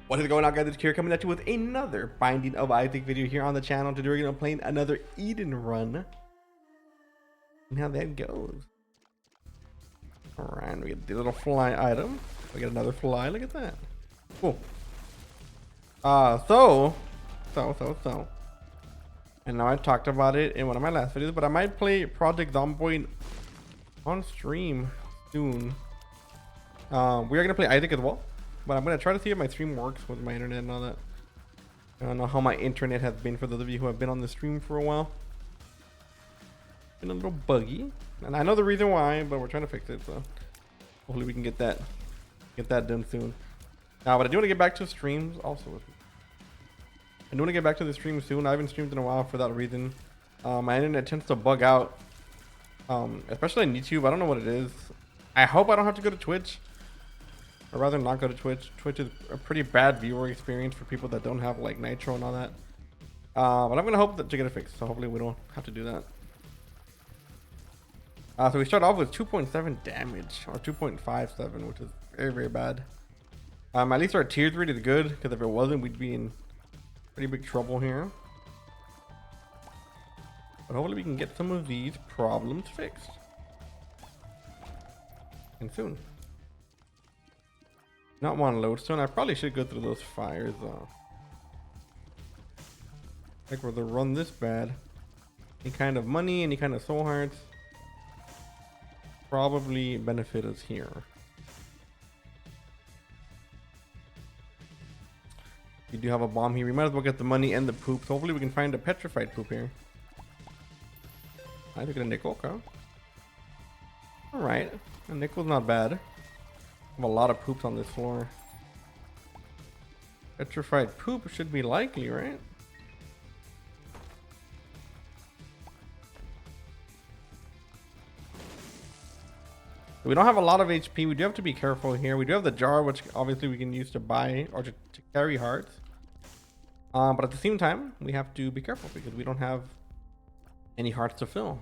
What is going on, guys? It's Kira coming at you with another Binding of Isaac video here on the channel. Today we're going to be playing another Eden run. And how that goes. Alright, we get the little fly item. We get another fly. Look at that. Cool. So. And now I talked about it in one of my last videos, but I might play Project Zomboid on stream soon. We are going to play Isaac as well. But I'm going to try to see if my stream works with my internet and all that. I don't know how my internet has been for those of you who have been on the stream for a while. Been a little buggy. And I know the reason why, but we're trying to fix it. So hopefully we can get that done soon. Now, but I do want to get back to streams also. I do want to get back to the stream soon. I haven't streamed in a while for that reason. My internet tends to bug out. Especially on YouTube. I don't know what it is. I hope I don't have to go to Twitch. I'd rather not go to Twitch. Twitch is a pretty bad viewer experience for people that don't have like Nitro and all that. But I'm gonna hope that to get it fixed. So hopefully we don't have to do that. So we start off with 2.7 damage or 2.57, which is very, very bad. At least our tiers rate is good, because if it wasn't, we'd be in pretty big trouble here. But hopefully we can get some of these problems fixed. And soon. Not one lodestone. I probably should go through those fires though. Like where they run this bad. Any kind of money, any kind of soul hearts. Probably benefit us here. We do have a bomb here. We might as well get the money and the poop. So hopefully we can find a petrified poop here. I think a nickel, okay. Alright. A nickel's not bad. I have a lot of poops on this floor. Petrified poop should be likely, right? We don't have a lot of HP. We do have to be careful here. We do have the jar, which obviously we can use to buy or to carry hearts. But at the same time, we have to be careful because we don't have any hearts to fill.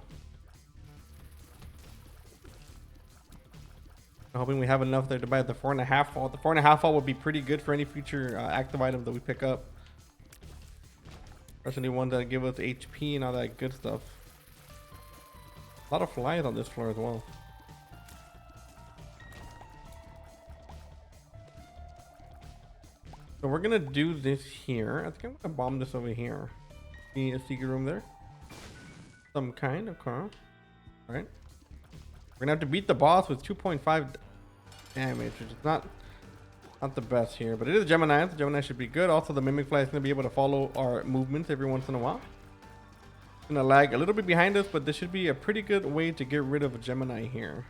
I'm hoping we have enough there to buy the 4.5 fall. The 4.5 fall would be pretty good for any future active items that we pick up. Especially ones that give us HP and all that good stuff. A lot of flies on this floor as well. So we're gonna do this here. I think I'm gonna bomb this over here. See a secret room there? Some kind of car. Alright. We're gonna have to beat the boss with 2.5 damage, which is not the best here, but it is Gemini. So Gemini should be good. Also, the Mimic Fly is gonna be able to follow our movements every once in a while. It's gonna lag a little bit behind us, but this should be a pretty good way to get rid of a Gemini here.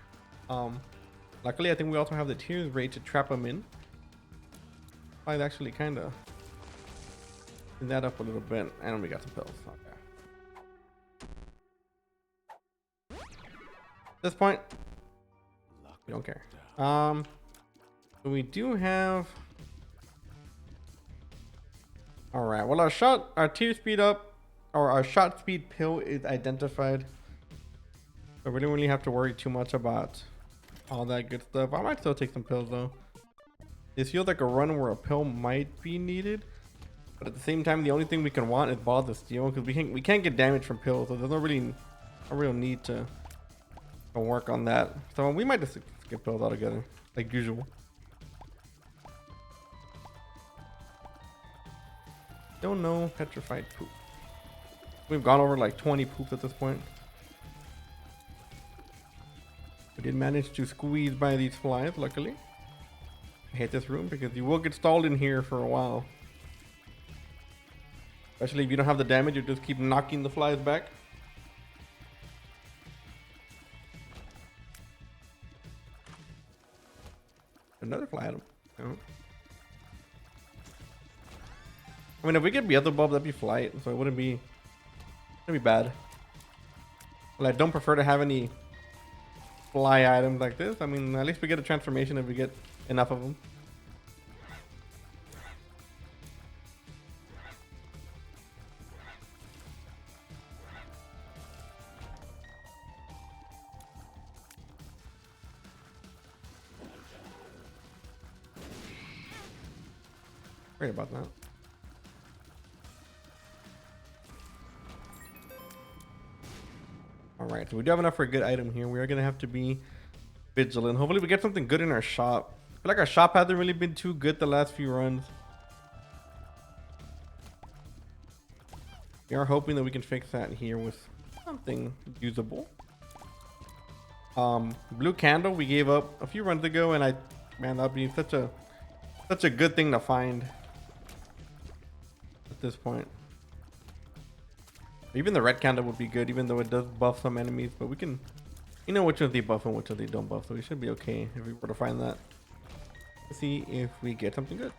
Luckily, I think we also have the tears rate to trap them in. I'd actually kind of clean that up a little bit, and we got some pills. Okay. At this point, we don't care. So we do have. All right. Well, our tier speed up, or our shot speed pill is identified. So we don't really have to worry too much about all that good stuff. I might still take some pills though. This feels like a run where a pill might be needed, but at the same time, the only thing we can want is balls of steel because we can't get damage from pills, so there's no real need to work on that. So we might just skip pills altogether, like usual. Don't know petrified poop. We've gone over like 20 poops at this point. We did manage to squeeze by these flies, luckily. I hate this room because you will get stalled in here for a while. Especially if you don't have the damage, you just keep knocking the flies back. Another fly item. Oh. I mean, if we get Beelzebub, that'd be flight, so it wouldn't be bad. Well, I don't prefer to have any fly items like this. I mean, at least we get a transformation if we get enough of them. Sorry about that. All right, so we do have enough for a good item here. We are gonna have to be vigilant. Hopefully we get something good in our shop. I feel like our shop hasn't really been too good the last few runs. We are hoping that we can fix that here with something usable. Blue candle we gave up a few runs ago, and man, that'd be such a good thing to find at this point. Even the red candle would be good, even though it does buff some enemies, but we can, you know, which ones they buff and which ones they don't buff, so we should be okay if we were to find that. Let's see if we get something good.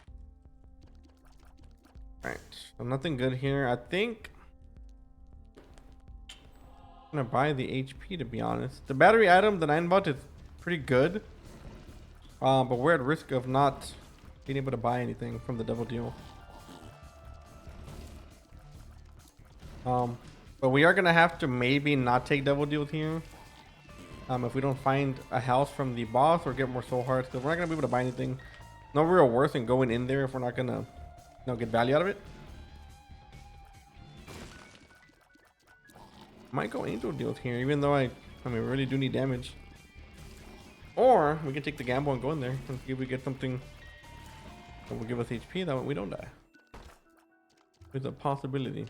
All right, so nothing good here. I think I'm gonna buy the HP, to be honest. The battery item, the 9-bot, is pretty good, but we're at risk of not being able to buy anything from the double deal. But we are gonna have to maybe not take double deals here, if we don't find a house from the boss or get more soul hearts, because we're not gonna be able to buy anything. No real worth in going in there if we're not gonna, you know, get value out of it. Might go angel deals here, even though I mean, we really do need damage. Or we can take the gamble and go in there and see if we get something that will give us HP. That way we don't die. There's a possibility.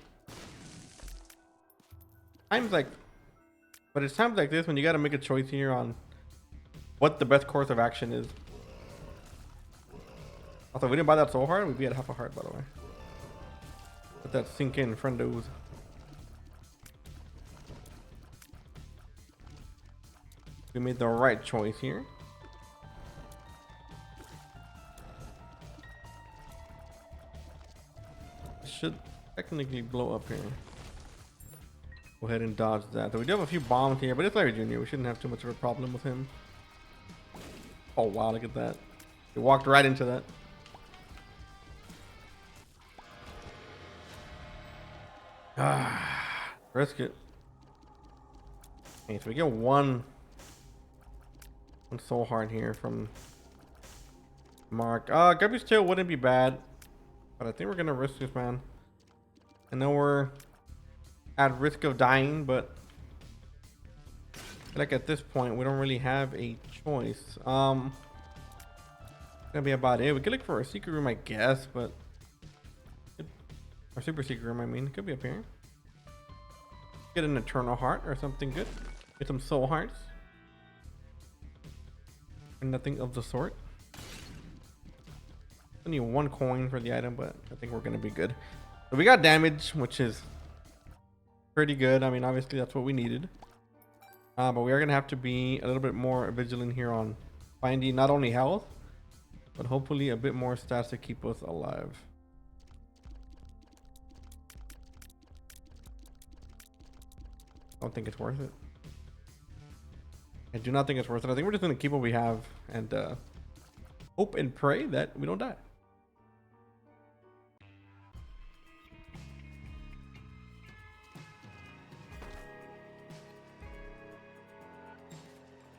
But it's times like this when you got to make a choice here on what the best course of action is. Also, if we didn't buy that soul heart, we'd be at half a heart, by the way. Let that sink in, friendos. We made the right choice here. Should technically blow up here. Go ahead and dodge that. So we do have a few bombs here, but it's Larry Jr. We shouldn't have too much of a problem with him. Oh wow, look at that. He walked right into that. Risk it. Okay, so we get one soul heart here from Mark. Guppy's tail wouldn't be bad, but I think we're gonna risk this, man. I know we're at risk of dying, but I feel like at this point we don't really have a choice. Gonna be about it. We could look for a secret room, I guess, but our super secret room, I mean, it could be up here. Get an eternal heart or something good. Get some soul hearts. Or nothing of the sort. I need one coin for the item, but I think we're gonna be good. So we got damage, which is pretty good. I mean, obviously that's what we needed. But we are gonna have to be a little bit more vigilant here on finding not only health, but hopefully a bit more stats to keep us alive. I don't think it's worth it. I do not think it's worth it. I think we're just gonna keep what we have and hope and pray that we don't die.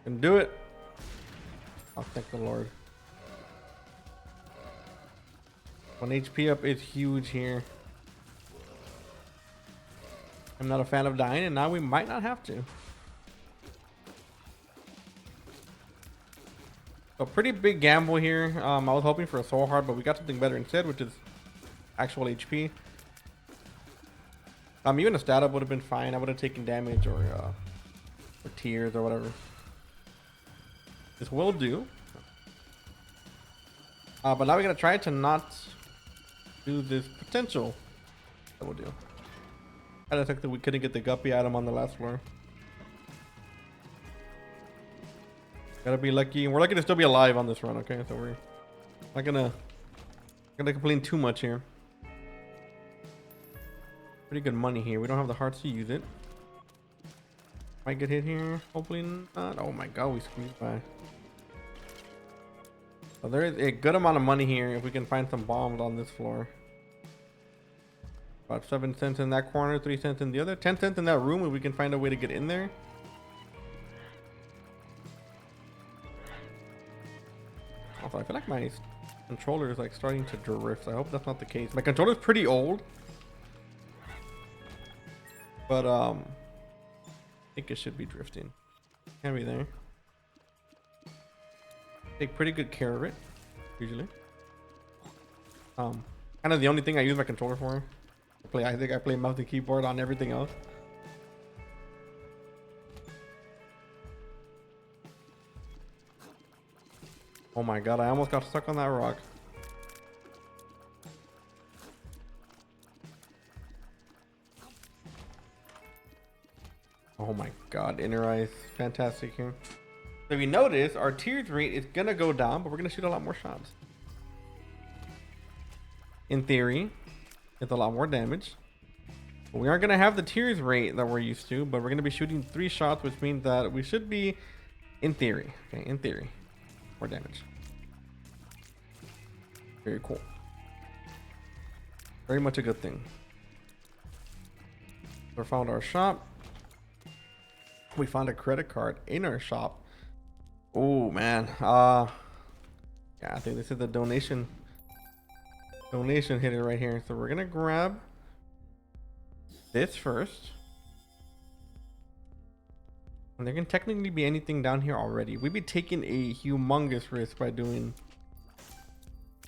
Can do it. I'll thank the Lord. 1 HP up is huge here. I'm not a fan of dying, and now we might not have to. A pretty big gamble here. I was hoping for a soul heart, but we got something better instead, which is actual HP. Even a stat up would have been fine. I would have taken damage or tears or whatever. This will do. But now we're gonna try to not do this potential. That will do. I don't think that we couldn't get the guppy item on the last floor. Gotta be lucky. We're lucky to still be alive on this run, okay? So we're not gonna complain too much here. Pretty good money here. We don't have the hearts to use it. Might get hit here. Hopefully not. Oh my god, we squeezed by. So there is a good amount of money here if we can find some bombs on this floor. About 7 cents in that corner, 3 cents in the other, 10 cents in that room if we can find a way to get in there. Also, I feel like my Controller is like starting to drift. I hope that's not the case. My controller is pretty old, but I think it should be drifting. Can't be there. Take pretty good care of it usually. Kind of the only thing I use my controller for. I think I play mouse and keyboard on everything else. Oh my god, I almost got stuck on that rock. Oh my god, inner eye is fantastic here. So if you notice, our tears rate is gonna go down, but we're gonna shoot a lot more shots. In theory, it's a lot more damage. But we aren't gonna have the tears rate that we're used to, but we're gonna be shooting 3 shots, which means that we should be, in theory, okay, in theory, more damage. Very cool. Very much a good thing. We found our shop. We found a credit card in our shop. Oh man. Yeah, I think this is the donation hitter right here. So we're gonna grab this first. And there can technically be anything down here already. We'd be taking a humongous risk by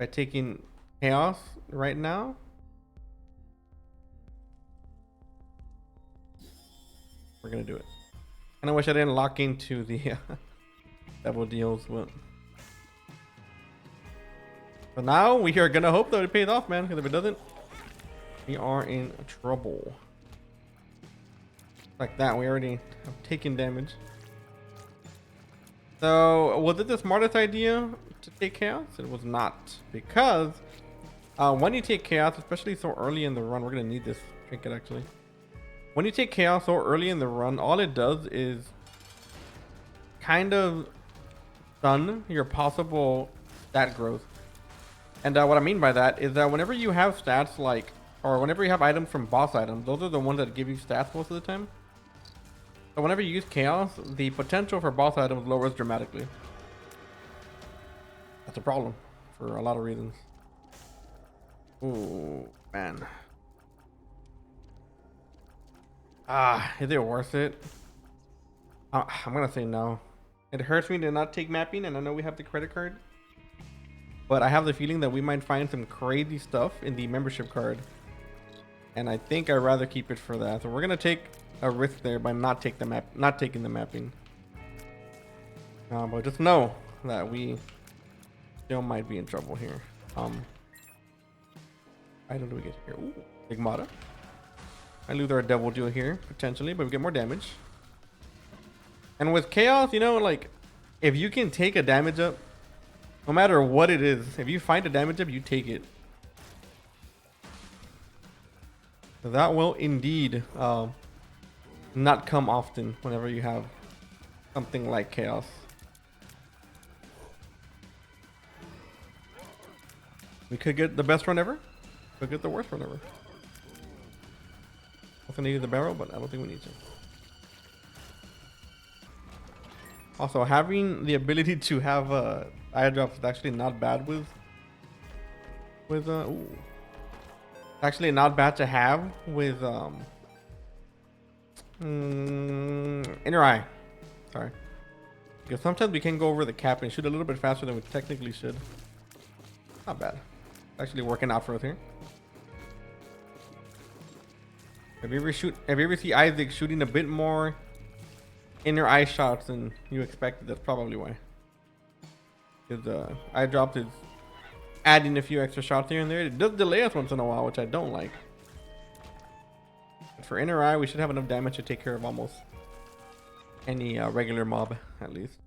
taking chaos right now. We're gonna do it. And I wish I didn't lock into the double deals, but now we are gonna hope that it pays off, man. Because if it doesn't, we are in trouble. Like that, we already have taken damage. So was it the smartest idea to take chaos? It was not, because when you take chaos, especially so early in the run, we're gonna need this trinket actually. When you take chaos so early in the run, all it does is kind of stun your possible stat growth. And what I mean by that is that whenever you have stats like, or whenever you have items from boss items, those are the ones that give you stats most of the time. So whenever you use chaos, the potential for boss items lowers dramatically. That's a problem for a lot of reasons. Ooh, man. Is it worth it? I'm gonna say no. It hurts me to not take mapping, and I know we have the credit card, but I have the feeling that we might find some crazy stuff in the membership card, and I think I'd rather keep it for that. So we're gonna take a risk there by not taking the mapping. But just know that we still might be in trouble here. Item do we get here? Ooh, Stigmata. I lose our double deal here potentially, but we get more damage. And with chaos, you know, like if you can take a damage up, no matter what it is, if you find a damage up, you take it. That will indeed not come often whenever you have something like chaos. We could get the best run ever. Could get the worst run ever. Also needed the barrel, but I don't think we need to. Also, having the ability to have eye drops is actually not bad with ooh. Actually not bad to have with inner eye. Sorry. Because sometimes we can go over the cap and shoot a little bit faster than we technically should. Not bad. Actually working out for us here. If you ever see Isaac shooting a bit more inner eye shots than you expected, that's probably why. Because eye drops is adding a few extra shots here and there. It does delay us once in a while, which I don't like. But for inner eye, we should have enough damage to take care of almost any regular mob, at least.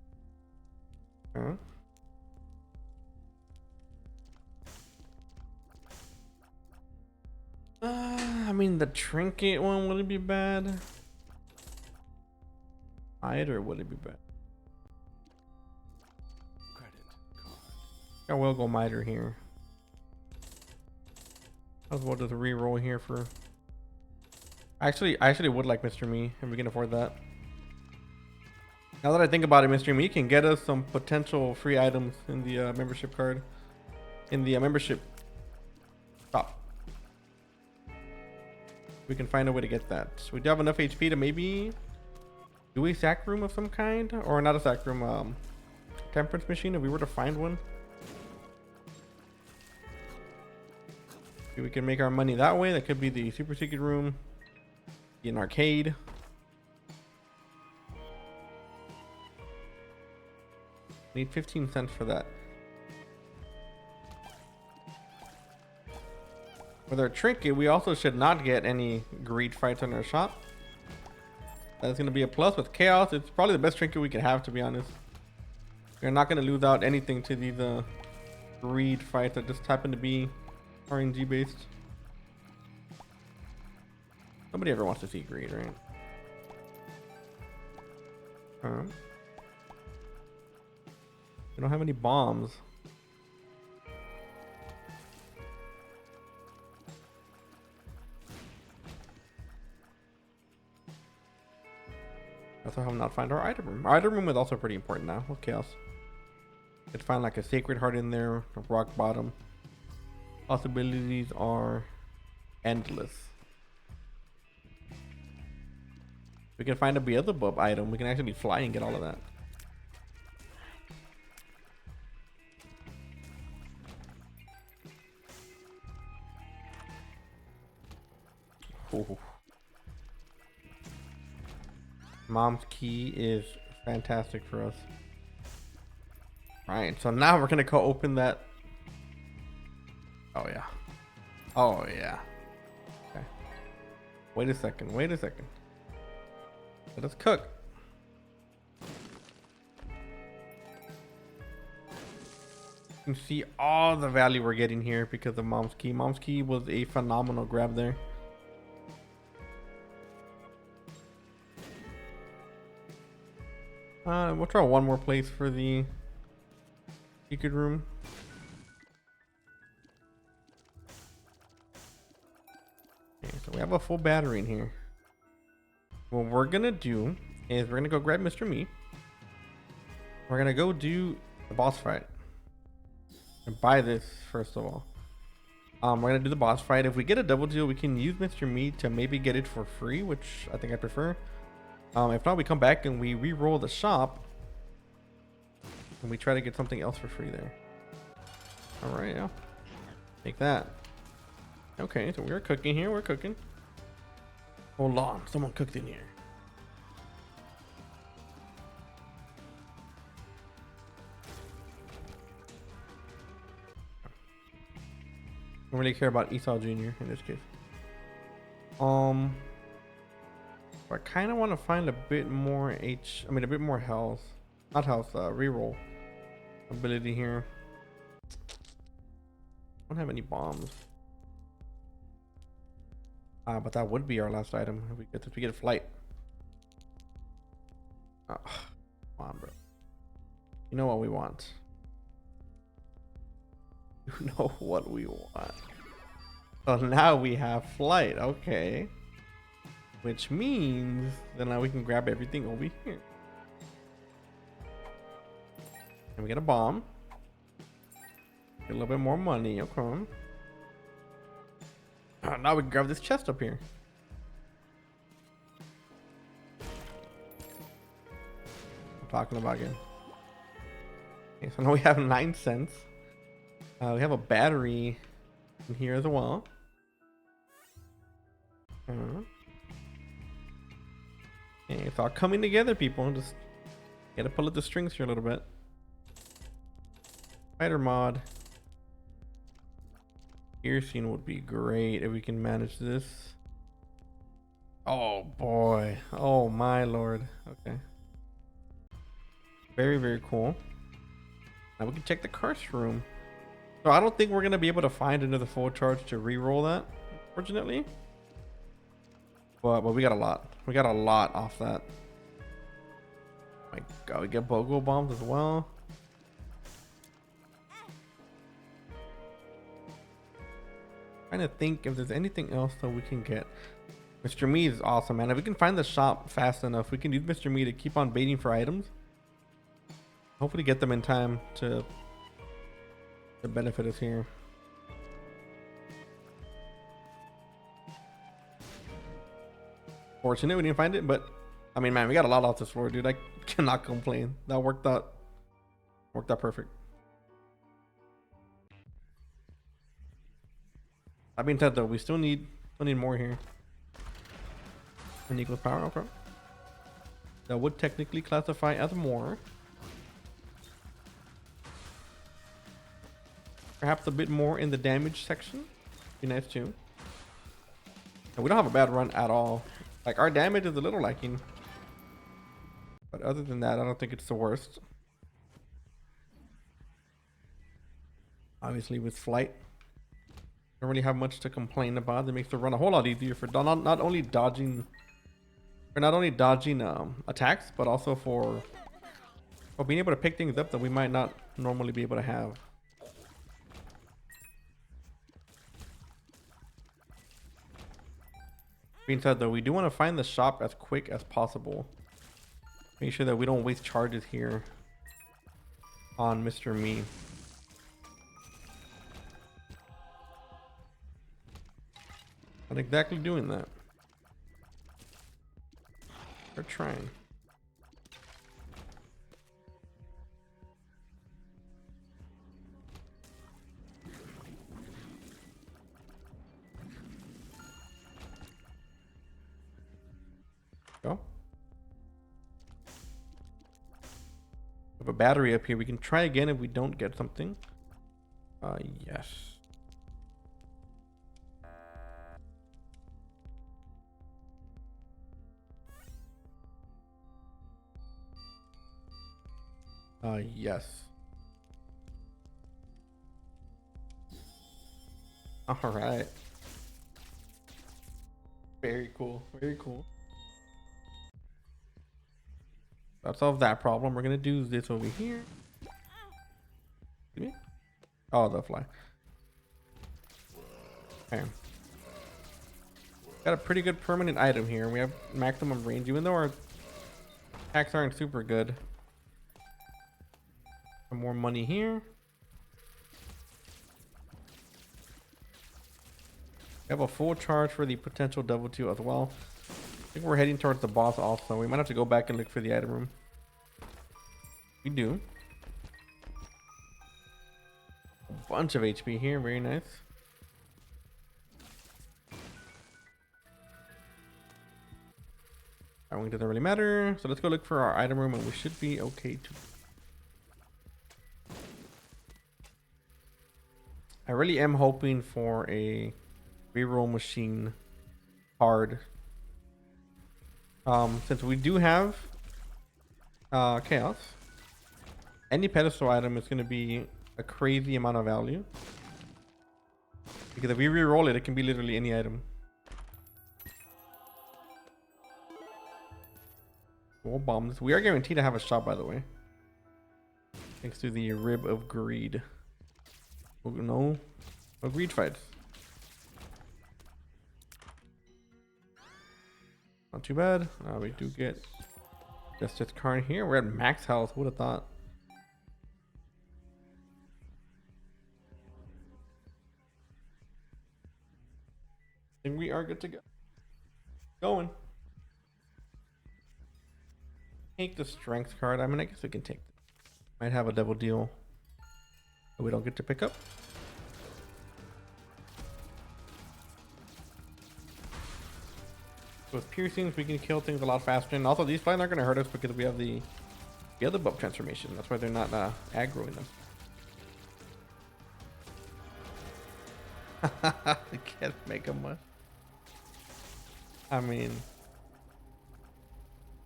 I mean, the trinket one, would it be bad? Or would it be bad? Credit card. I will go miter here. As well as a re-roll here for. I actually would like Mr. Me if we can afford that. Now that I think about it, Mr. Me can get us some potential free items in the membership card. in the membership shop. We can find a way to get that. So we do have enough HP to maybe do a sack room of some kind, or not a sack room, temperance machine if we were to find one. Maybe we can make our money that way. That could be the super secret room, be an arcade. Need 15 cents for that. With our trinket, we also should not get any greed fights in our shop. That's going to be a plus. With chaos, it's probably the best trinket we can have, to be honest. We're not going to lose out anything to these greed fights that just happen to be RNG based. Nobody ever wants to see greed, right? We don't have any bombs. Also have not find our item room. Our item room is also pretty important now with chaos. Could find like a sacred heart in there, a rock bottom. Possibilities are endless. We can find a Beelzebub item. We can actually fly and get all of that. Ooh. Mom's key is fantastic for us. Right, so now we're gonna go open that. Oh yeah. Oh yeah. Okay. Wait a second. Wait a second. Let us cook. You can see all the value we're getting here because of Mom's key. Mom's key was a phenomenal grab there. We'll try one more place for the secret room. Okay, so we have a full battery in here. What we're gonna do is we're gonna go grab Mr. Me. We're gonna go do the boss fight and buy this first of all. We're gonna do the boss fight. If we get a double deal, we can use Mr. Me to maybe get it for free, which I think I prefer. If not, we come back and we re-roll the shop and we try to get something else for free there. All right, yeah, take that. Okay, so we're cooking here. We're cooking. Hold on, someone cooked in here. I don't really care about Esau Jr. in this case. I kind of want to find a bit more a bit more health. Not health, reroll ability here. Don't have any bombs. But that would be our last item if we get a flight. Oh, come on, bro. You know what we want. You know what we want. So now we have flight. Okay. Which means that now we can grab everything over here. And we get a bomb. Get a little bit more money. Okay. Now we can grab this chest up here. I'm talking about again. Okay, so now we have 9 cents. We have a battery in here as well. Okay, it's all coming together, people. Just gotta pull at the strings here a little bit. Spider mod. Piercing would be great if we can manage this. Oh boy. Oh my lord. Okay. Very, very cool. Now we can check the curse room. So I don't think we're gonna be able to find another full charge to re-roll that, unfortunately. But we got a lot. We got a lot off that. Oh my god, we get BOGO bombs as well. Trying to think if there's anything else that we can get. Mr. Me is awesome, man. If we can find the shop fast enough, we can use Mr. Me to keep on baiting for items. Hopefully get them in time to The benefit is here. Fortunate we didn't find it, but I mean, man, we got a lot off this floor, dude. I cannot complain. That worked out perfect. That being said, though, we still need more here. An equals power, okay. That would technically classify as more. Perhaps a bit more in the damage section. Be nice too. And we don't have a bad run at all. Like, our damage is a little lacking. But other than that, I don't think it's the worst. Obviously, with flight, don't really have much to complain about. It makes the run a whole lot easier for not only dodging attacks, but also for being able to pick things up that we might not normally be able to have. Being said, though, we do want to find the shop as quick as possible. Make sure that we don't waste charges here on Mr. Me. Not exactly doing that. We're trying. Go. We have a battery up here. We can try again if we don't get something. Yes. Yes. All right. Very cool. Very cool. That solves that problem. We're gonna do this over here. Oh, the fly. Okay. Got a pretty good permanent item here. We have maximum range, even though our attacks aren't super good. Some more money here. We have a full charge for the potential double 2 as well. I think we're heading towards the boss also. We might have to go back and look for the item room. We do. A bunch of HP here. Very nice. That one doesn't really matter. So let's go look for our item room and we should be okay too. I really am hoping for a reroll machine card. Since we do have chaos, any pedestal item is going to be a crazy amount of value. Because if we reroll it, it can be literally any item. We'll bomb this. We are guaranteed to have a shot, by the way. Thanks to the rib of greed. Oh, no greed fights. Not too bad. We do get just this card here. We're at max health. Would have thought. I think we are good to go. Going. Take the strength card. I mean, I guess we can take it. Might have a double deal that we don't get to pick up. With piercings, we can kill things a lot faster, and also these flies aren't going to hurt us because we have the other buff transformation. That's why they're not aggroing us. I can't make them much. I mean,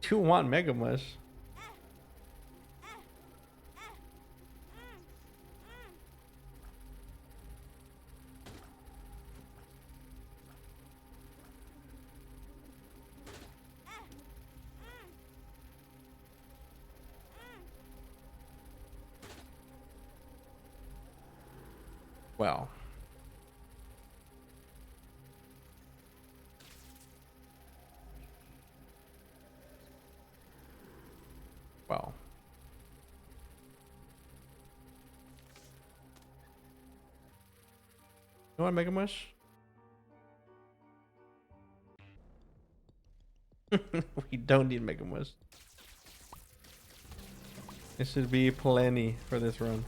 2-1 Mega Mush. Well. Well. You want Mega Mush? We don't need Mega Mush. It should be plenty for this run.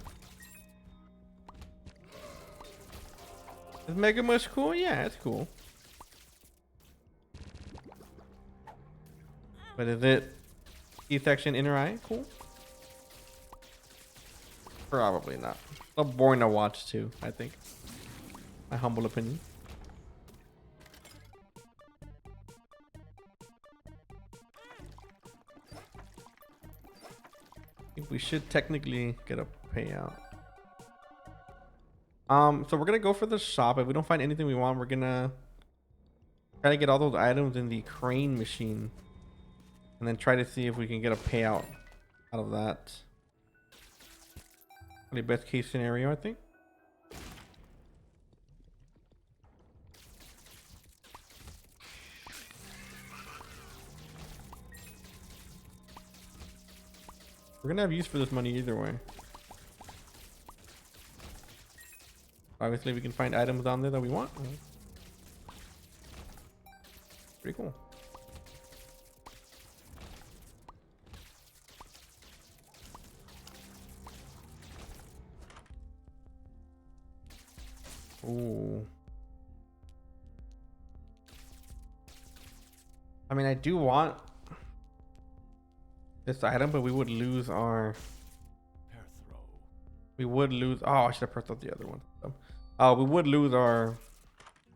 Is Mega Mush cool? Yeah, it's cool. But is it E-section inner eye cool? Probably not. A little boring to watch too, I think. My humble opinion. I think we should technically get a payout. So we're gonna go for the shop. If we don't find anything we want, we're gonna try to get all those items in the crane machine. And then try to see if we can get a payout out of that. The best case scenario, I think. We're gonna have use for this money either way. Obviously, we can find items down there that we want. Pretty cool. Ooh. I mean, I do want this item, but we would lose our... We would lose... Oh, I should have pressed up the other one. We would lose our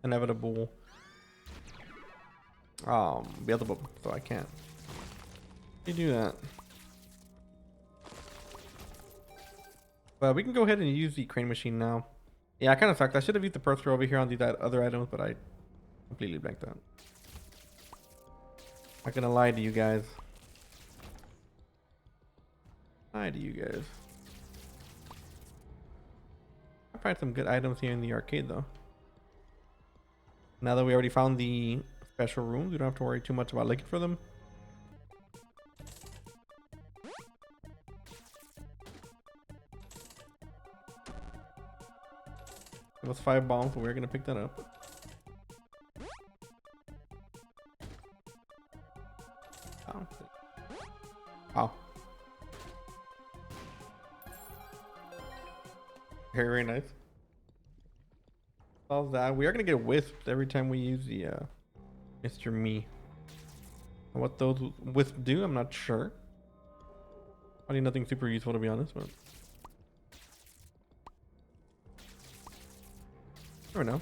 inevitable Beelzebub, so I can't. You do that. But we can go ahead and use the crane machine now. Yeah, I kind of sucked. I should have used the perk throw over here on these other items, but I completely blanked out. Not gonna lie to you guys. Lie to you guys. I find some good items here in the arcade though. Now that we already found the special rooms, we don't have to worry too much about looking for them. It was 5 bombs, but we're gonna pick that up. Oh. Oh. Very, very nice. Solve that. We are gonna get whisked every time we use the Mr. Me. And what those wisps do, I'm not sure. Probably nothing super useful to be honest, but never know.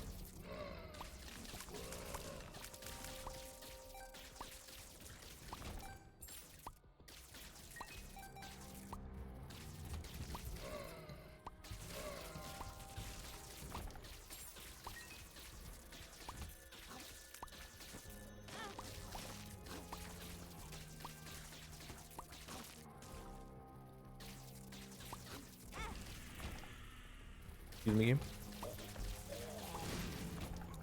Excuse me, game.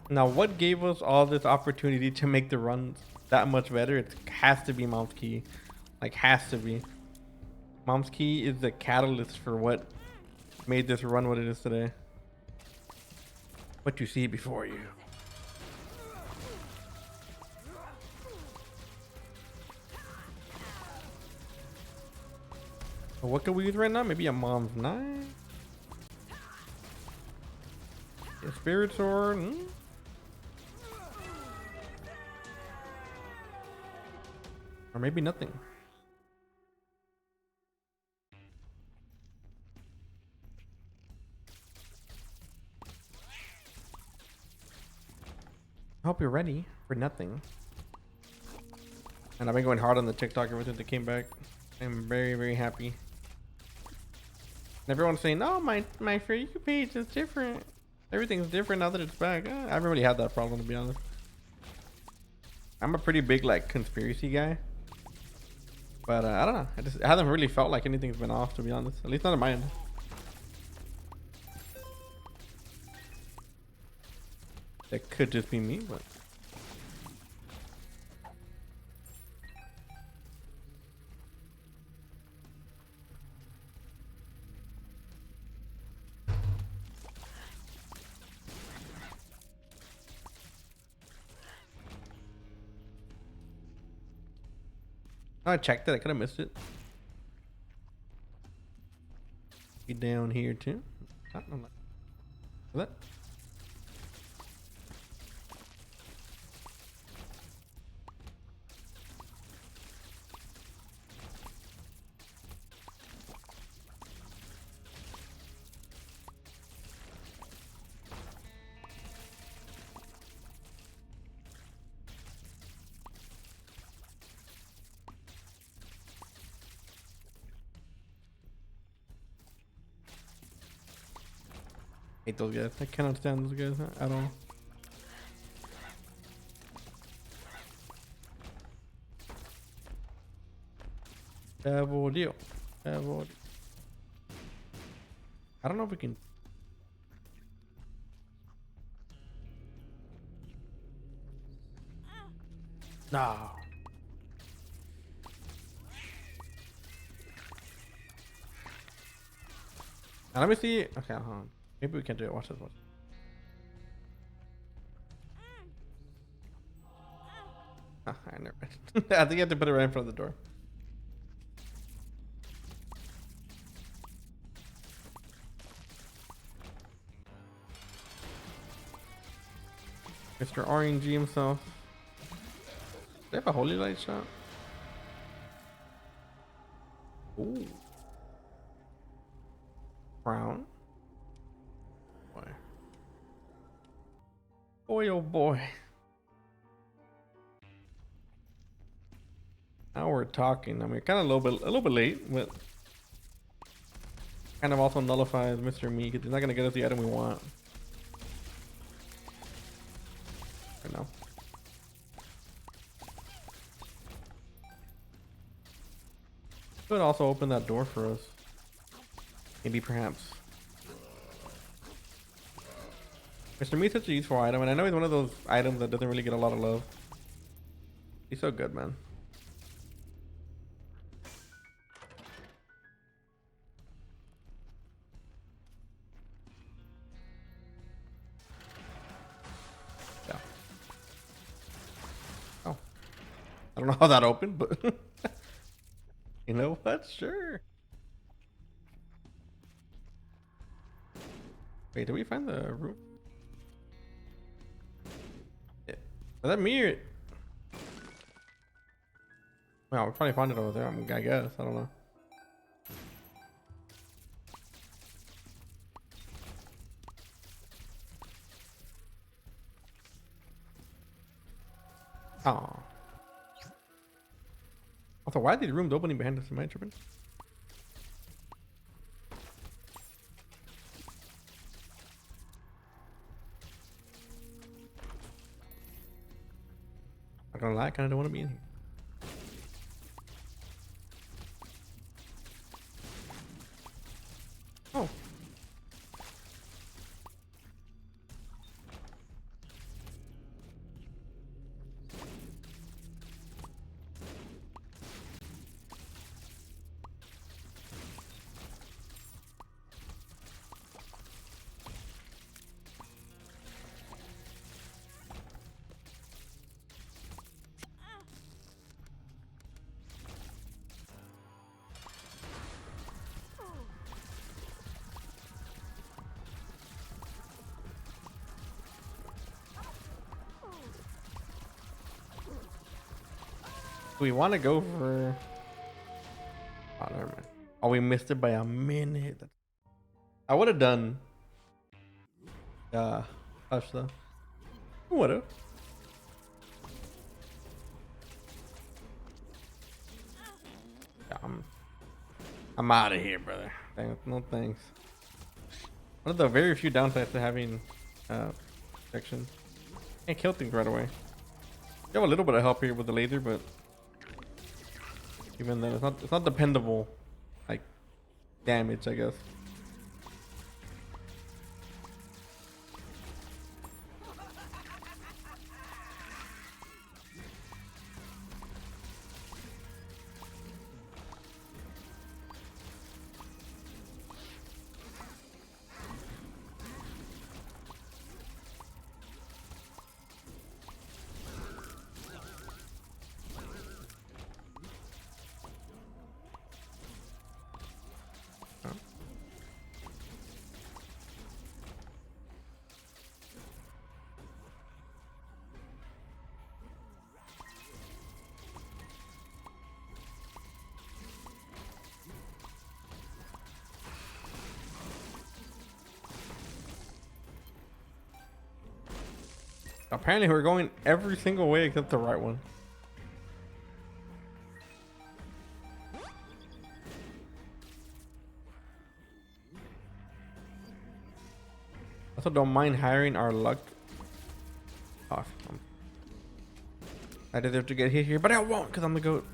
Now, what gave us all this opportunity to make the runs that much better? It has to be Mom's Key. Like, has to be. Mom's Key is the catalyst for what made this run what it is today. What you see before you. What can we use right now? Maybe a Mom's Knife? A Spirit Sword? Or maybe nothing. I hope you're ready for nothing. And I've been going hard on the TikTok ever since it came back. I'm very, very happy. And everyone's saying, "Oh, my For You page is different. Everything's different now that it's back." I haven't really had that problem, to be honest. I'm a pretty big like conspiracy guy. But I don't know. It hasn't really felt like anything's been off, to be honest. At least not on my end. It could just be me, but... I checked it. I could have missed it. Be down here too. I don't know. That. Hate those guys. I cannot stand those guys at all. Devil deal. Devil deal. I don't know if we can. No. Now let me see. Okay, hold on. Maybe we can do it. Watch this. Watch. I never. I think you have to put it right in front of the door. Mr. RNG himself. Do they have a holy light shot? Ooh. Brown. Boy. Boy, oh boy. Now we're talking. I mean, kind of a little bit late, but kind of also nullifies Mr. Me because he's not gonna get us the item we want. Right now. Could also open that door for us. Maybe, perhaps. Mr. Me's such a useful item, and I know he's one of those items that doesn't really get a lot of love. He's so good, man. Yeah. Oh. I don't know how that opened, but... You know what? Sure. Wait, did we find the room? Yeah. Was that me or... Well, we probably found it over there. I guess. I don't know. Oh. Also, why are these rooms opening behind us? Am I tripping? Not gonna lie, I kinda don't want to be in here. Oh. We want to go for... Oh, never mind. Oh, we missed it by a minute. I would have done... Hush though. Would have. Yeah, I'm out of here, brother. No thanks. One of the very few downsides to having protection. Can't kill things right away. You have a little bit of help here with the laser, but even then, it's not dependable, like damage, I guess. Apparently we're going every single way except the right one. Also don't mind hiring our luck off. I deserve to get hit here, but I won't because I'm the GOAT.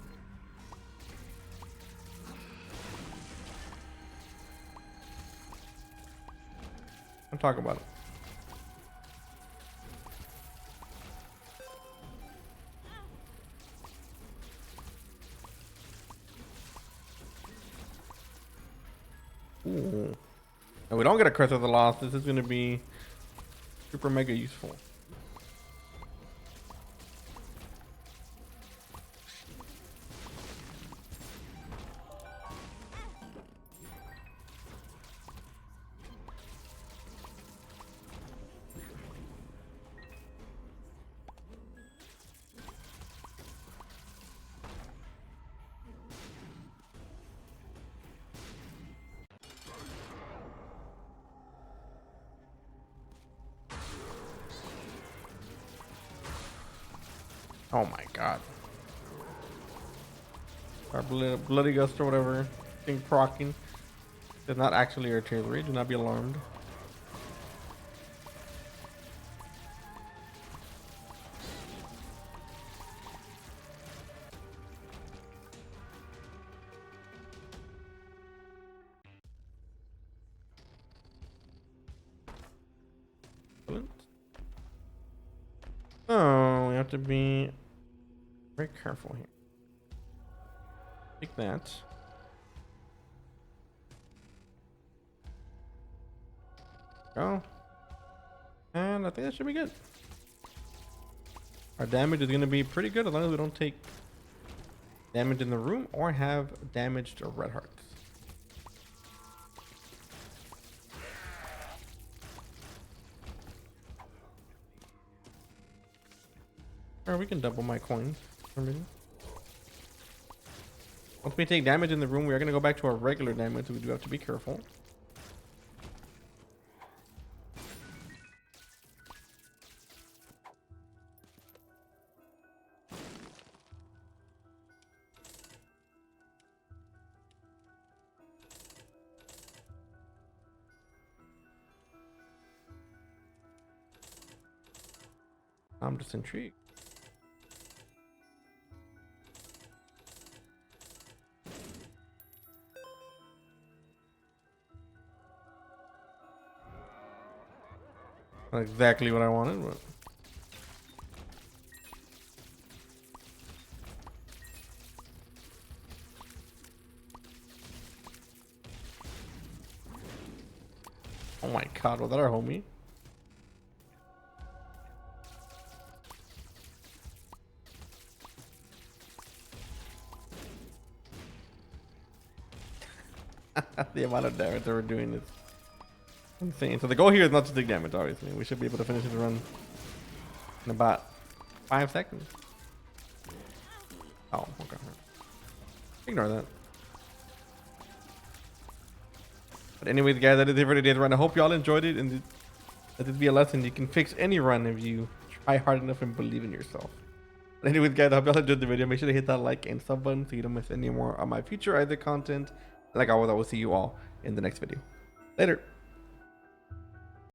I'm talking about it. Ooh. And we don't get a Curse of the Lost. This is going to be super mega useful. Oh my god. Our bloody gust or whatever thing proccing is not actually artillery. Do not be alarmed. Oh, we have to be very careful here. Take that. Go. And I think that should be good. Our damage is going to be pretty good as long as we don't take damage in the room or have damaged red hearts. Or we can double my coins for a minute. Once we take damage in the room, we are going to go back to our regular damage, so we do have to be careful. I'm just intrigued. Not exactly what I wanted, but oh my god, was that our homie? The amount of damage that we're doing is insane. So the goal here is not to take damage, obviously. We should be able to finish the run in about 5 seconds. Oh, okay. Ignore that. But anyways, guys, that is it for today's run. I hope y'all enjoyed it, and let this be a lesson. You can fix any run if you try hard enough and believe in yourself. But anyways, guys, I hope y'all enjoyed the video. Make sure to hit that like and sub button so you don't miss any more of my future Isaac content. Like always, I will see you all in the next video. Later.